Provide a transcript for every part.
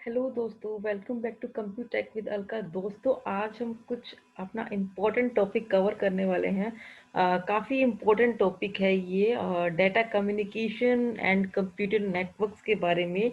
Hello दोस्तों, welcome back to Computech with Alka. दोस्तों, आज हम कुछ अपना इम्पोर्टेंट टॉपिक कवर करने वाले हैं। काफ़ी इम्पोर्टेंट टॉपिक है ये, data communication and computer networks के बारे में।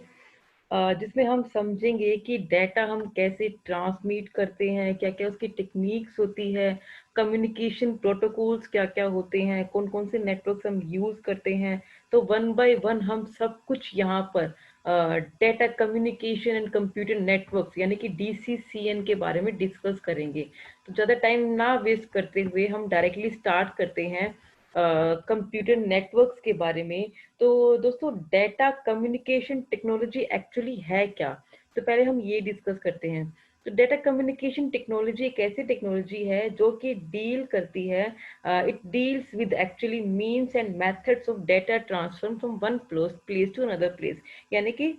जिसमें हम समझेंगे कि डाटा हम कैसे ट्रांसमिट करते हैं, क्या क्या उसकी टेक्निक्स होती है, कम्युनिकेशन प्रोटोकॉल्स क्या क्या होते हैं, कौन कौन से नेटवर्क्स हम यूज करते हैं। तो वन बाय वन हम सब कुछ यहाँ पर data communication and computer networks यानी कि DCCN के बारे में डिस्कस करेंगे। तो ज़्यादा टाइम ना वेस्ट करते हुए हम डायरेक्टली स्टार्ट करते हैं कंप्यूटर नेटवर्क्स के बारे में। तो दोस्तों, डेटा कम्युनिकेशन टेक्नोलॉजी एक्चुअली है क्या? तो पहले हम ये डिस्कस करते हैं। तो डेटा कम्युनिकेशन टेक्नोलॉजी एक ऐसी टेक्नोलॉजी है जो कि डील करती है, it deals with actually means and methods of data transfer from one place to another place. यानी कि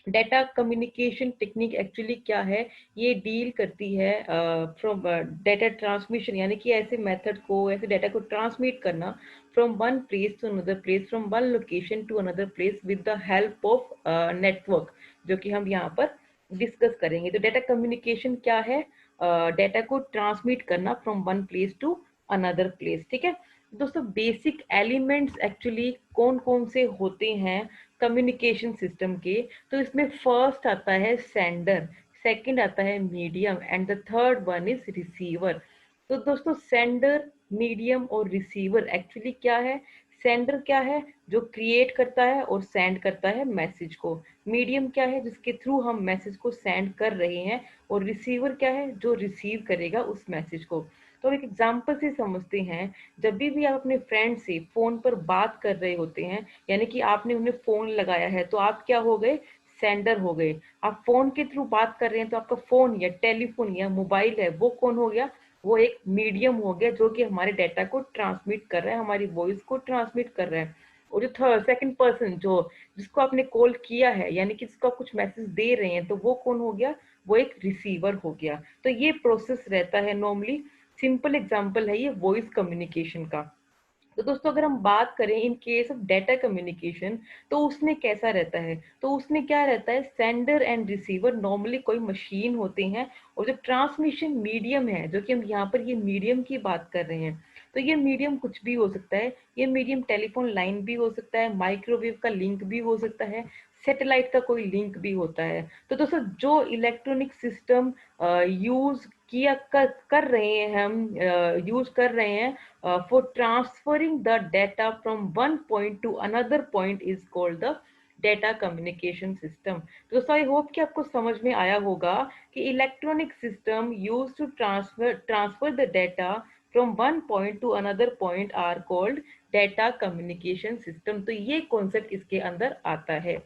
डेटा कम्युनिकेशन टेक्निक एक्चुअली क्या है, ये डील करती है फ्रॉम डेटा ट्रांसमिशन, यानी कि ऐसे मेथड को, ऐसे डेटा को ट्रांसमिट करना from one place to another place, from one location to another place with the help of network, जो कि हम यहाँ पर डिस्कस करेंगे। तो डेटा कम्युनिकेशन क्या है? डेटा को ट्रांसमिट करना from one place to another place. ठीक है दोस्तों, बेसिक एलिमेंट्स एक्चुअली कौन कौन से होते हैं कम्युनिकेशन सिस्टम के? तो इसमें फर्स्ट आता है सेंडर, सेकंड आता है medium and the third one is receiver. तो दोस्तों, सेंडर, मीडियम और रिसीवर एक्चुअली क्या है? सेंडर क्या है? जो क्रिएट करता है और सेंड करता है मैसेज को। मीडियम क्या है? जिसके थ्रू हम मैसेज को सेंड कर रहे हैं। और रिसीवर क्या है? जो रिसीव करेगा उस मैसेज को। तो एक एग्जांपल से समझते हैं। जब भी आप अपने फ्रेंड से फोन पर बात कर रहे होते हैं, यानी कि आपने उन्हें फोन लगाया है, तो आप क्या हो गए? सेंडर हो गए। आप फोन के थ्रू बात कर रहे हैं, तो आपका फोन या टेलीफोन या मोबाइल है, वो कौन हो गया? वो एक मीडियम हो गया जो कि हमारे डाटा को ट्रांसमिट कर रहा है, हमारी वॉइस को ट्रांसमिट कर रहा है। और जो थर्ड सेकंड पर्सन, जो जिसको आपने कॉल किया है, यानी कि जिसको आप कुछ मैसेज दे रहे हैं, तो वो कौन हो गया? वो एक रिसीवर हो गया। तो ये प्रोसेस रहता है नॉर्मली। सिंपल एग्जांपल है ये वॉइस कम्युनिकेशन का। तो दोस्तों, अगर हम बात करें in case of data communication, तो उसमें कैसा रहता है? तो उसमें क्या रहता है, सेंडर एंड रिसीवर नॉर्मली कोई मशीन होते हैं। और जो ट्रांसमिशन मीडियम है, जो कि हम यहाँ पर ये मीडियम की बात कर रहे हैं, तो ये मीडियम कुछ भी हो सकता है। ये मीडियम टेलीफोन लाइन भी हो सकता है, माइक्रोवेव का लिंक भी हो सकता है, सैटेलाइट का कोई लिंक भी होता है। तो दोस्तों, जो इलेक्ट्रॉनिक सिस्टम यूज किया कर रहे हैं, हम यूज कर रहे हैं for transferring the data from one point to another point is called the data communication system. तो दोस्तों, आई होप कि आपको समझ में आया होगा कि electronic system use to transfer the data from one point to another point are called data communication system. तो ये कॉन्सेप्ट इसके अंदर आता है।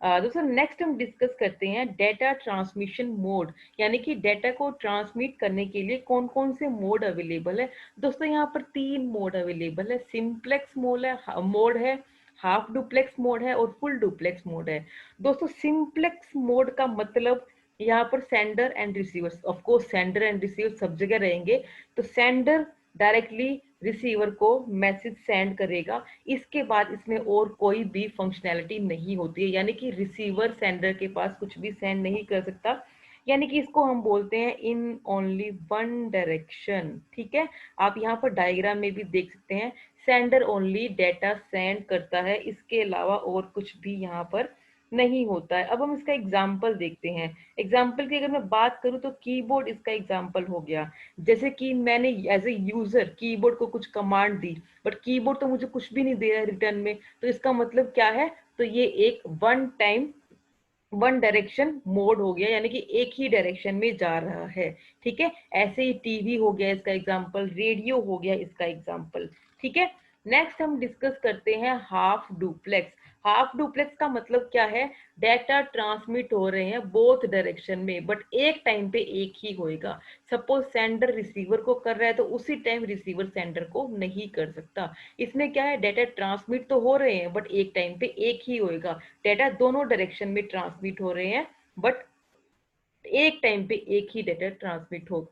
दोस्तों, नेक्स्ट हम डिस्कस करते हैं डेटा ट्रांसमिशन मोड, यानी कि डेटा को ट्रांसमिट करने के लिए कौन कौन से मोड अवेलेबल है। दोस्तों, यहाँ पर तीन मोड अवेलेबल है। सिंप्लेक्स मोड है, हाफ डुप्लेक्स मोड है और फुल डुप्लेक्स मोड है। दोस्तों, सिंप्लेक्स मोड का मतलब यहाँ पर sender and receiver, of course sender and receiver सब जगह रहेंगे। तो सेंडर डायरेक्टली रिसीवर को मैसेज सेंड करेगा। इसके बाद इसमें और कोई भी फंक्शनैलिटी नहीं होती है, यानी कि रिसीवर सेंडर के पास कुछ भी सेंड नहीं कर सकता। यानी कि इसको हम बोलते हैं इन ओनली वन डायरेक्शन। ठीक है, आप यहाँ पर डायग्राम में भी देख सकते हैं, सेंडर ओनली डेटा सेंड करता है, इसके अलावा और कुछ भी यहाँ पर नहीं होता है। अब हम इसका एग्जाम्पल देखते हैं। एग्जाम्पल की अगर मैं बात करूं, तो कीबोर्ड इसका एग्जाम्पल हो गया। जैसे कि मैंने एज ए यूजर कीबोर्ड को कुछ कमांड दी, बट कीबोर्ड तो मुझे कुछ भी नहीं दे रहा है रिटर्न में। तो इसका मतलब क्या है? तो ये एक one time one direction mode हो गया, यानी कि एक ही डायरेक्शन में जा रहा है। ठीक है, ऐसे ही टीवी हो गया इसका एग्जाम्पल, रेडियो हो गया इसका एग्जाम्पल। ठीक है, नेक्स्ट हम डिस्कस करते हैं हाफ डुप्लेक्स। हाफ डुप्लेक्स का मतलब क्या है? डेटा ट्रांसमिट हो रहे हैं बोथ डायरेक्शन में, बट एक टाइम पे एक ही होएगा। सपोज सेंडर रिसीवर को कर रहा है, तो उसी टाइम रिसीवर सेंडर को नहीं कर सकता। इसमें क्या है, डेटा ट्रांसमिट तो हो रहे हैं, बट एक टाइम पे एक ही होएगा। डेटा दोनों डायरेक्शन में ट्रांसमिट हो रहे हैं, बट एक टाइम पे एक ही डेटा ट्रांसमिट हो।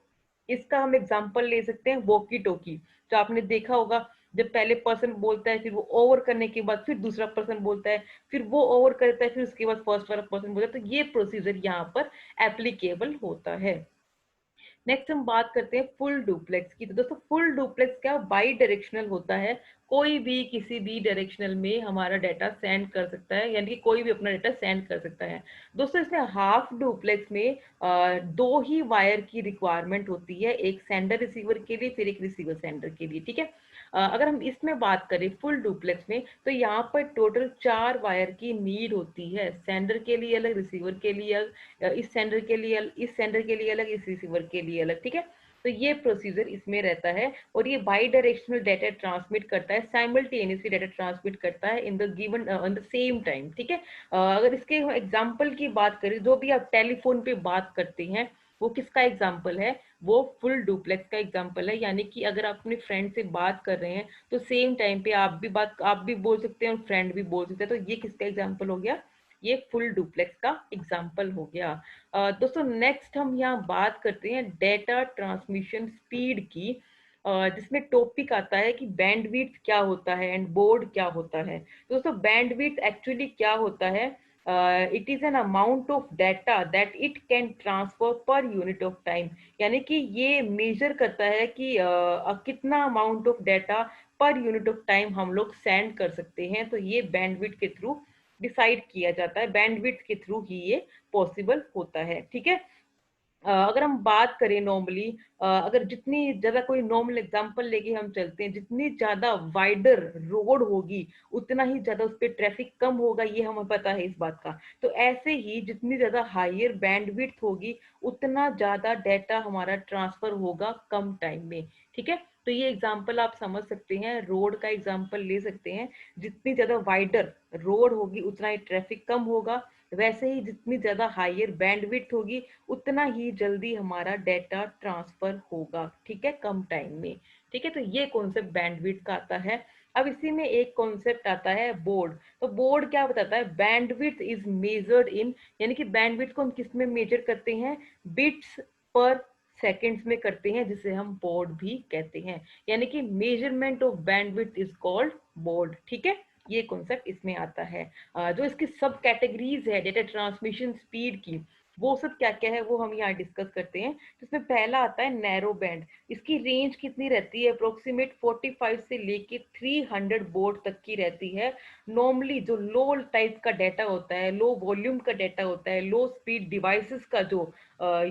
इसका हम एग्जांपल ले सकते हैं वॉकी टॉकी। तो आपने देखा होगा जब पहले पर्सन बोलता है, फिर वो ओवर करने के बाद फिर दूसरा पर्सन बोलता है, फिर वो ओवर करता है, फिर उसके बाद फर्स्ट वाला पर्सन बोलता है, तो ये प्रोसीजर यहाँ पर एप्लीकेबल होता है। नेक्स्ट हम बात करते हैं फुल डुप्लेक्स की। तो दोस्तों फुल डुप्लेक्स क्या बाई डायरेक्शनल होता है, कोई भी किसी भी डायरेक्शनल में हमारा डाटा सेंड कर सकता है, यानी कि कोई भी अपना डाटा सेंड कर सकता है। दोस्तों इसमें हाफ डुप्लेक्स में दो ही वायर की रिक्वायरमेंट होती है, एक सेंडर रिसीवर के लिए, फिर एक रिसीवर सेंडर के लिए, ठीक है। अगर हम इसमें बात करें फुल डुप्लेक्स में, तो यहाँ पर टोटल 4 वायर की नीड होती है, सेंडर के लिए अलग, रिसीवर के लिए अलग, इस सेंडर के लिए इस सेंडर के लिए अलग, इस रिसीवर के लिए अलग, ठीक है। तो ये प्रोसीजर इसमें रहता है, और ये बाई डायरेक्शनल डाटा ट्रांसमिट करता है, साइमल्टेनियसली डाटा ट्रांसमिट करता है in the given on the same time, ठीक है। अगर इसके एग्जांपल की बात करें, जो भी आप टेलीफोन पे बात करते हैं वो किसका एग्जाम्पल है, वो फुल डुप्लेक्स का एग्जाम्पल है। यानी कि अगर आप अपने फ्रेंड से बात कर रहे हैं तो सेम टाइम पे आप भी बोल सकते हैं और फ्रेंड भी बोल सकते हैं, तो ये किसका एग्जाम्पल हो गया, ये फुल डुप्लेक्स का एग्जाम्पल हो गया। दोस्तों नेक्स्ट हम यहाँ बात करते हैं डेटा ट्रांसमिशन स्पीड की, जिसमें टॉपिक आता है कि बैंडविड्थ क्या होता है एंड बोर्ड क्या होता है। तो दोस्तों बैंडविड्थ एक्चुअली क्या होता है, it is an amount of data that it can transfer per unit of time. यानी कि ये मेजर करता है कि कितना amount of data per unit of time हम लोग सेंड कर सकते हैं, तो ये बैंडविड्थ के थ्रू डिसाइड किया जाता है, बैंडविड्थ के थ्रू ही ये पॉसिबल होता है, ठीक है। अगर हम बात करें नॉर्मली, अगर जितनी ज्यादा कोई नॉर्मल एग्जांपल लेके हम चलते हैं, जितनी ज्यादा वाइडर रोड होगी उतना ही ज्यादा उस पर ट्रैफिक कम होगा, ये हमें पता है इस बात का। तो ऐसे ही जितनी ज्यादा हायर बैंडविड्थ होगी उतना ज्यादा डाटा हमारा ट्रांसफर होगा कम टाइम में, ठीक है। तो ये एग्जांपल आप समझ सकते हैं, रोड का एग्जांपल ले सकते हैं, जितनी ज्यादा वाइडर रोड होगी उतना ही ट्रैफिक कम होगा, वैसे ही जितनी ज्यादा हायर बैंडविड्थ होगी उतना ही जल्दी हमारा डेटा ट्रांसफर होगा, ठीक है, कम टाइम में, ठीक है। तो ये कॉन्सेप्ट बैंडविड्थ का आता है। अब इसी में एक कॉन्सेप्ट आता है बोर्ड। तो बोर्ड क्या बताता है, बैंडविड्थ इज मेजर्ड इन, यानी कि बैंडविड्थ को हम किस में मेजर करते हैं, बिट्स पर सेकंड्स में करते हैं, जिसे हम बोर्ड भी कहते हैं। यानी कि measurement of bandwidth is called board, ठीक है। ये कॉन्सेप्ट इसमें आता है। जो इसकी सब कैटेगरीज है डेटा ट्रांसमिशन स्पीड की, वो सब क्या क्या है वो हम यहाँ डिस्कस करते हैं। तो इसमें पहला आता है नैरो बैंड। इसकी रेंज कितनी रहती है, अप्रोक्सीमेट 45 से लेके 300 बोर्ड तक की रहती है। नॉर्मली जो लो टाइप का डाटा होता है, लो वॉल्यूम का डाटा होता है, लो स्पीड डिवाइसेस का जो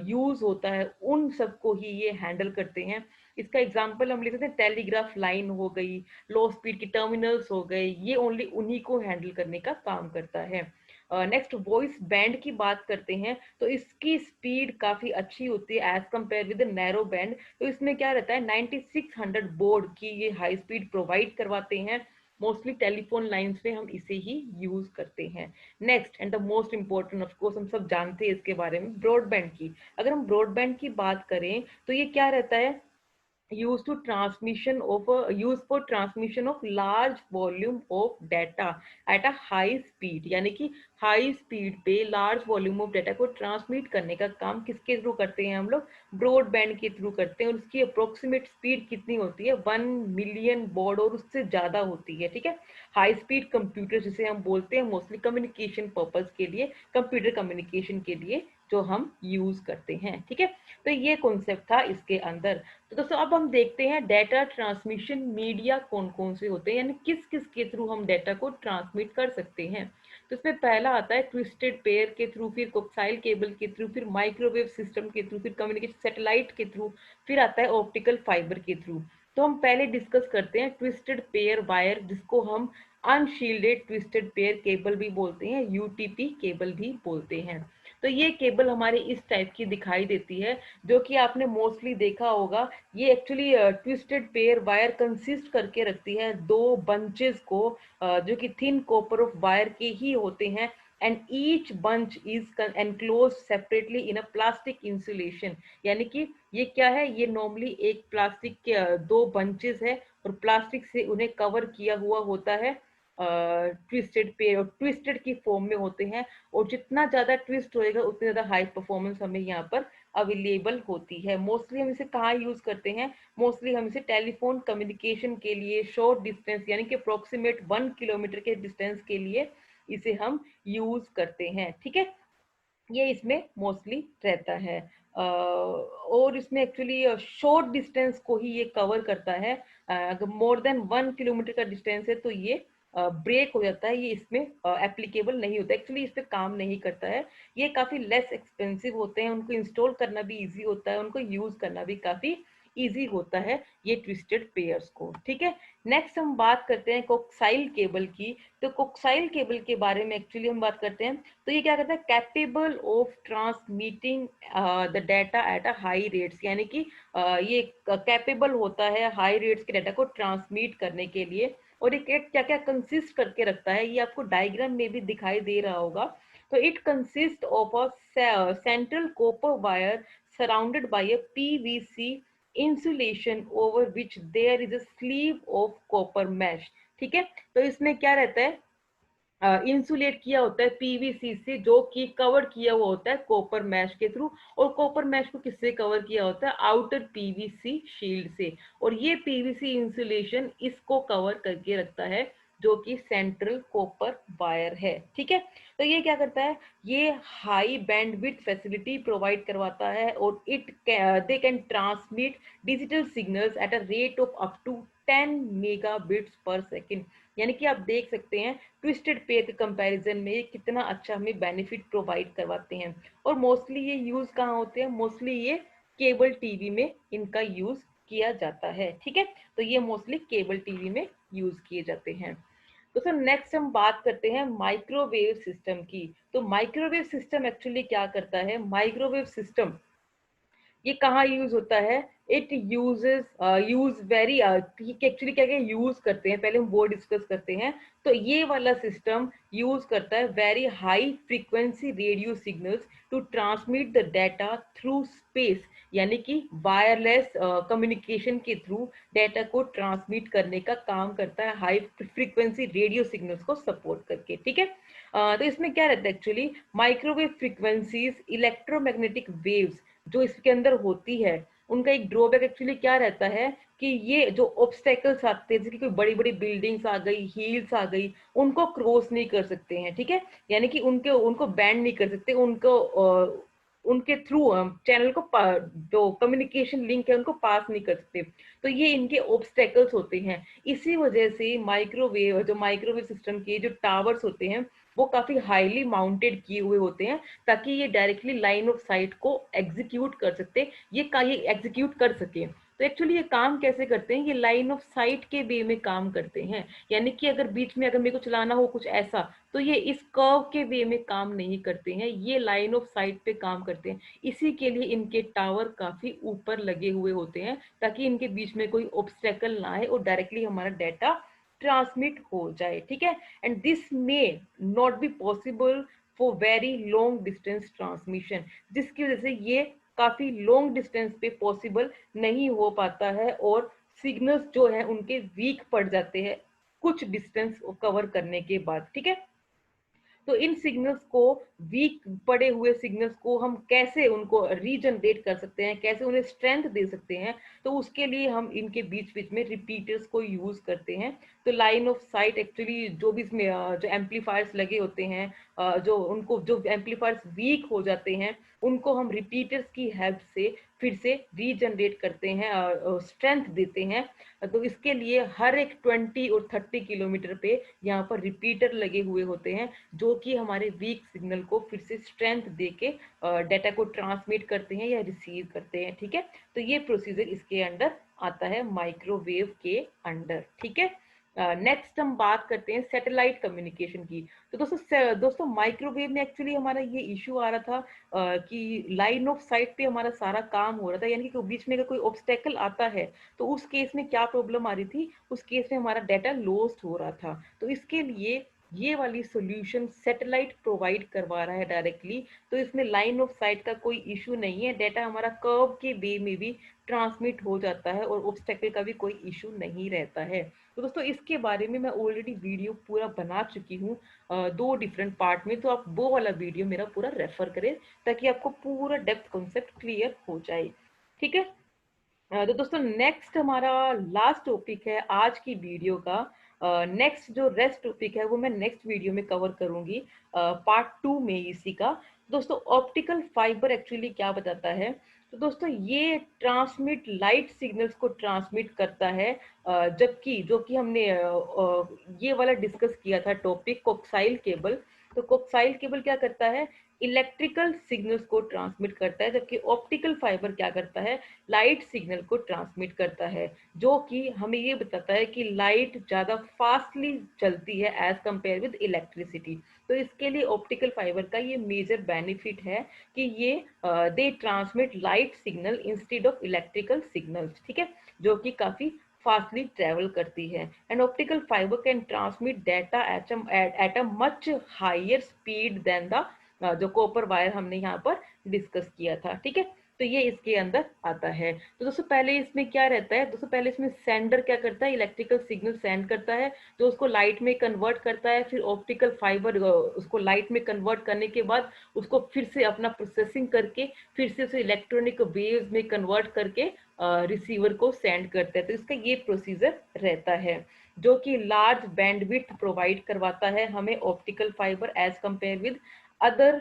यूज होता है, उन सबको ही ये हैंडल करते हैं। इसका एग्जाम्पल हम ले सकते हैं, टेलीग्राफ लाइन हो गई, लो स्पीड की टर्मिनल्स हो गए, ये ओनली उन्हीं को हैंडल करने का काम करता है। नेक्स्ट वॉइस बैंड की बात करते हैं, तो इसकी स्पीड काफी अच्छी होती है as compare with narrow band. तो इसमें क्या रहता है, 9600 बोर्ड की ये हाई स्पीड प्रोवाइड करवाते हैं। मोस्टली टेलीफोन लाइंस पे हम इसे ही यूज करते हैं। Next and the most important, of course हम सब जानते हैं इसके बारे में, ब्रॉडबैंड की। अगर हम ब्रॉडबैंड की बात करें तो ये क्या रहता है, used for transmission of large volume of data at a high speed। यानी कि हाई स्पीड पे लार्ज वॉल्यूम ऑफ डाटा को ट्रांसमिट करने का काम किसके थ्रू करते हैं हम लोग, ब्रॉडबैंड के थ्रू करते हैं। और उसकी अप्रोक्सीमेट स्पीड कितनी होती है, 1 मिलियन बॉर्ड और उससे ज्यादा होती है, ठीक है। हाई स्पीड कंप्यूटर जिसे हम बोलते हैं, मोस्टली कम्युनिकेशन पर्पज के लिए, कंप्यूटर कम्युनिकेशन के लिए जो हम यूज करते हैं, ठीक है। तो ये कॉन्सेप्ट था इसके अंदर। तो दोस्तों अब हम देखते हैं डेटा ट्रांसमिशन मीडिया कौन कौन से होते हैं, यानी किस किस के थ्रू हम डेटा को ट्रांसमिट कर सकते हैं। तो इसमें पहला आता है ट्विस्टेड पेयर के थ्रू, फिर कोक्साइल केबल के थ्रू, फिर माइक्रोवेव सिस्टम के थ्रू, फिर कम्युनिकेशन सैटेलाइट के थ्रू, फिर आता है ऑप्टिकल फाइबर के थ्रू। तो हम पहले डिस्कस करते हैं ट्विस्टेड पेयर वायर, जिसको हम अनशील्डेड ट्विस्टेड पेयर केबल भी बोलते हैं, यूटीपी केबल भी बोलते हैं। तो ये केबल हमारे इस टाइप की दिखाई देती है, जो कि आपने मोस्टली देखा होगा। ये actually twisted pair wire consist करके रखती है दो बंचेस को, जो कि थिन कॉपर ऑफ वायर के ही होते हैं, and each bunch is enclose separately in a plastic insulation. यानी कि ये क्या है, ये नॉर्मली एक प्लास्टिक के दो बंचेस है और प्लास्टिक से उन्हें कवर किया हुआ होता है, ट्विस्टेड पेयर, और ट्विस्टेड की फॉर्म में होते हैं। और जितना ज्यादा ट्विस्ट होएगा उतनी ज्यादा हाई परफॉर्मेंस हमें यहाँ पर अवेलेबल होती है। मोस्टली हम इसे कहाँ यूज करते हैं? मोस्टली हम इसे टेलीफोन कम्युनिकेशन के लिए, शॉर्ट डिस्टेंस यानी कि अप्रोक्सीमेट 1 किलोमीटर के डिस्टेंस के लिए इसे हम यूज करते हैं। ठीक है, ये इसमें मोस्टली रहता है। और इसमें एक्चुअली शॉर्ट डिस्टेंस को ही ये कवर करता है। अगर मोर देन 1 किलोमीटर का डिस्टेंस है तो ये ब्रेक हो जाता है, ये इसमें एप्लीकेबल नहीं होता, एक्चुअली इस पे काम नहीं करता है। ये काफ़ी लेस एक्सपेंसिव होते हैं, उनको इंस्टॉल करना भी इजी होता है, उनको यूज़ करना भी काफ़ी इजी होता है ये ट्विस्टेड पेयर्स को। ठीक है, नेक्स्ट हम बात करते हैं कोक्साइल केबल की। तो कोक्साइल केबल के बारे में एक्चुअली हम बात करते हैं, तो ये क्या करता है? Capable of transmitting the data at a high rates, यानी कि ये कैपेबल होता है हाई रेट्स के डाटा को ट्रांसमिट करने के लिए। और ये क्या क्या कंसिस्ट करके रखता है, ये आपको डायग्राम में भी दिखाई दे रहा होगा। तो it consist of a central copper wire surrounded by a PVC insulation over which there is a sleeve of copper mesh। ठीक है, तो इसमें क्या रहता है? इंसुलेट किया होता है पीवीसी से, जो कि कवर किया हुआ होता है कॉपर मैश के थ्रू। और कॉपर मैश को किससे कवर किया होता है? आउटर पीवीसी शील्ड से। और ये पीवीसी इंसुलेशन इसको कवर करके रखता है, जो कि सेंट्रल कॉपर वायर है। ठीक है, तो ये क्या करता है? ये हाई बैंडविड्थ फैसिलिटी प्रोवाइड करवाता है, और they can transmit digital signals at a rate of up to 10 megabits per second. यानी कि आप देख सकते हैं ट्विस्टेड पेयर के कंपैरिजन में ये कितना अच्छा हमें बेनिफिट प्रोवाइड करवाते हैं। और मोस्टली ये यूज कहाँ होते हैं? मोस्टली ये केबल टीवी में इनका यूज किया जाता है। ठीक है, तो ये मोस्टली केबल टीवी में यूज किए जाते हैं। तो सर नेक्स्ट हम बात करते हैं माइक्रोवेव सिस्टम की। तो माइक्रोवेव सिस्टम एक्चुअली क्या करता है? माइक्रोवेव सिस्टम ये कहाँ यूज होता है? It uses use very actually क्या क्या यूज करते हैं, पहले हम वो डिस्कस करते हैं। तो ये वाला सिस्टम यूज करता है very high frequency radio signals to transmit the data through space, यानी कि वायरलेस कम्युनिकेशन के थ्रू डाटा को ट्रांसमिट करने का काम करता है, हाई फ्रीक्वेंसी रेडियो सिग्नल्स को सपोर्ट करके। ठीक है, तो इसमें क्या रहता है actually? Microwave frequencies electromagnetic waves जो इसके अंदर होती है, उनका एक ड्रॉबैक एक्चुअली क्या रहता है कि ये जो ऑब्स्टेकल्स आते हैं, जैसे कि कोई बड़ी बड़ी बिल्डिंग्स आ गई, हिल्स आ गई, उनको क्रॉस नहीं कर सकते हैं। ठीक है, यानी कि उनके उनको बैंड नहीं कर सकते, उनको उनके थ्रू चैनल को जो कम्युनिकेशन लिंक है उनको पास नहीं कर सकते। तो ये इनके ऑब्स्टेकल्स होते हैं। इसी वजह से माइक्रोवेव जो माइक्रोवेव सिस्टम के जो टावर्स होते हैं वो काफी हाईली माउंटेड किए हुए होते हैं, ताकि ये डायरेक्टली लाइन ऑफ साइट को एग्जीक्यूट कर सकते, ये एग्जीक्यूट कर सके। तो एक्चुअली ये काम कैसे करते हैं? ये लाइन ऑफ साइट के वे में काम करते हैं, यानी कि अगर बीच में अगर मेरे को चलाना हो कुछ ऐसा, तो ये इस कर्व के वे में काम नहीं करते हैं, ये लाइन ऑफ साइट पे काम करते हैं। इसी के लिए इनके टावर काफी ऊपर लगे हुए होते हैं, ताकि इनके बीच में कोई ऑब्स्टेकल ना आए और डायरेक्टली हमारा डाटा ट्रांसमिट हो जाए। ठीक है, and this may not be possible for very long distance transmission, जिसकी वजह से ये काफी लॉन्ग डिस्टेंस पे पॉसिबल नहीं हो पाता है, और सिग्नल्स जो है उनके वीक पड़ जाते हैं कुछ डिस्टेंस कवर करने के बाद। ठीक है, तो इन सिग्नल्स को, वीक पड़े हुए सिग्नल्स को हम कैसे उनको रीजनरेट कर सकते हैं, कैसे उन्हें स्ट्रेंथ दे सकते हैं? तो उसके लिए हम इनके बीच बीच में रिपीटर्स को यूज करते हैं। तो लाइन ऑफ साइट एक्चुअली जो भी इसमें जो एम्पलीफायर्स लगे होते हैं, जो एम्पलीफायर्स वीक हो जाते हैं, उनको हम रिपीटर्स की हेल्प से फिर से रीजनरेट करते हैं, स्ट्रेंथ देते हैं। तो इसके लिए हर एक 20 और 30 किलोमीटर पे यहाँ पर रिपीटर लगे हुए होते हैं, जो कि हमारे वीक सिग्नल को फिर से स्ट्रेंथ देके डाटा को ट्रांसमिट करते हैं या रिसीव करते हैं। ठीक है, तो ये प्रोसीजर इसके अंडर आता है माइक्रोवेव के अंडर। ठीक है, नेक्स्ट हम बात करते हैं सैटेलाइट कम्युनिकेशन की। तो दोस्तों माइक्रोवेव में एक्चुअली हमारा ये इशू आ रहा था कि लाइन ऑफ साइट पे हमारा सारा काम हो रहा था, यानी कि बीच में अगर कोई ऑब्स्टेकल आता है तो उस केस में क्या प्रॉब्लम आ रही थी? उस केस में हमारा डाटा लॉस्ट हो रहा था। तो इसके लिए ये वाली सॉल्यूशन सैटेलाइट प्रोवाइड करवा रहा है डायरेक्टली। तो इसमें लाइन ऑफ साइट का कोई इशू नहीं है, डाटा हमारा कर्व के वे में भी ट्रांसमिट हो जाता है और ऑब्स्टेकल का भी कोई इशू नहीं रहता है। तो दोस्तों इसके बारे में मैं ऑलरेडी वीडियो पूरा बना चुकी हूँ 2 डिफरेंट पार्ट में, तो आप वो वाला वीडियो मेरा पूरा रेफर करें ताकि आपको पूरा डेप्थ कॉन्सेप्ट क्लियर हो जाए। ठीक है। तो दोस्तों नेक्स्ट हमारा लास्ट टॉपिक है आज की वीडियो का। नेक्स्ट जो रेस्ट टॉपिक है वो मैं नेक्स्ट वीडियो में कवर करूंगी पार्ट 2 में इसी का। दोस्तों ऑप्टिकल फाइबर एक्चुअली क्या बताता है, तो दोस्तों ये ट्रांसमिट लाइट सिग्नल्स को ट्रांसमिट करता है, जबकि जो कि हमने ये वाला डिस्कस किया था टॉपिक कोक्साइल केबल। तो कोक्साइल केबल क्या करता है, इलेक्ट्रिकल सिग्नल्स को ट्रांसमिट करता है, जबकि ऑप्टिकल फाइबर क्या करता है, लाइट सिग्नल को ट्रांसमिट करता है, जो कि हमें ये बताता है कि लाइट ज़्यादा फास्टली चलती है एज कंपेयर विद इलेक्ट्रिसिटी। तो इसके लिए ऑप्टिकल फाइबर का ये मेजर बेनिफिट है कि ये they transmit light signal instead of electrical signals. ठीक है, जो कि काफ़ी फास्टली ट्रेवल करती है। And optical fibre can transmit data at a much higher speed than the जो कॉपर वायर हमने यहाँ पर डिस्कस किया था। ठीक है, तो ये इसके अंदर आता है। तो दोस्तों पहले इसमें क्या रहता है, दोस्तों पहले इसमें सेंडर क्या करता है, इलेक्ट्रिकल सिग्नल सेंड करता है, तो उसको लाइट में कन्वर्ट करता है, फिर ऑप्टिकल फाइबर उसको लाइट में कन्वर्ट करने के बाद उसको फिर से अपना प्रोसेसिंग करके फिर से उसे इलेक्ट्रॉनिक वेव्स में कन्वर्ट करके रिसीवर को सेंड करता है। तो इसका ये प्रोसीजर रहता है, जो कि लार्ज बैंडविड्थ प्रोवाइड करवाता है हमें optical fibre as compare with other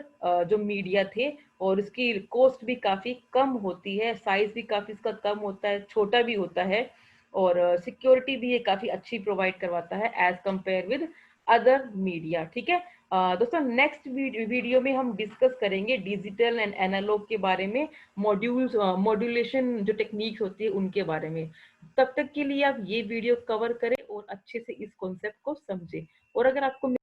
जो मीडिया थे। और इसकी कॉस्ट भी काफ़ी कम होती है, साइज भी काफ़ी इसका कम होता है, छोटा भी होता है, और सिक्योरिटी भी ये काफ़ी अच्छी प्रोवाइड करवाता है as compare with other media. ठीक है। दोस्तों नेक्स्ट वीडियो में हम डिस्कस करेंगे डिजिटल एंड एनालॉग के बारे में, मॉड्यूलेशन जो टेक्निक्स होती है उनके बारे में। तब तक के लिए आप ये वीडियो कवर करें और अच्छे से इस कॉन्सेप्ट को समझें। और अगर आपको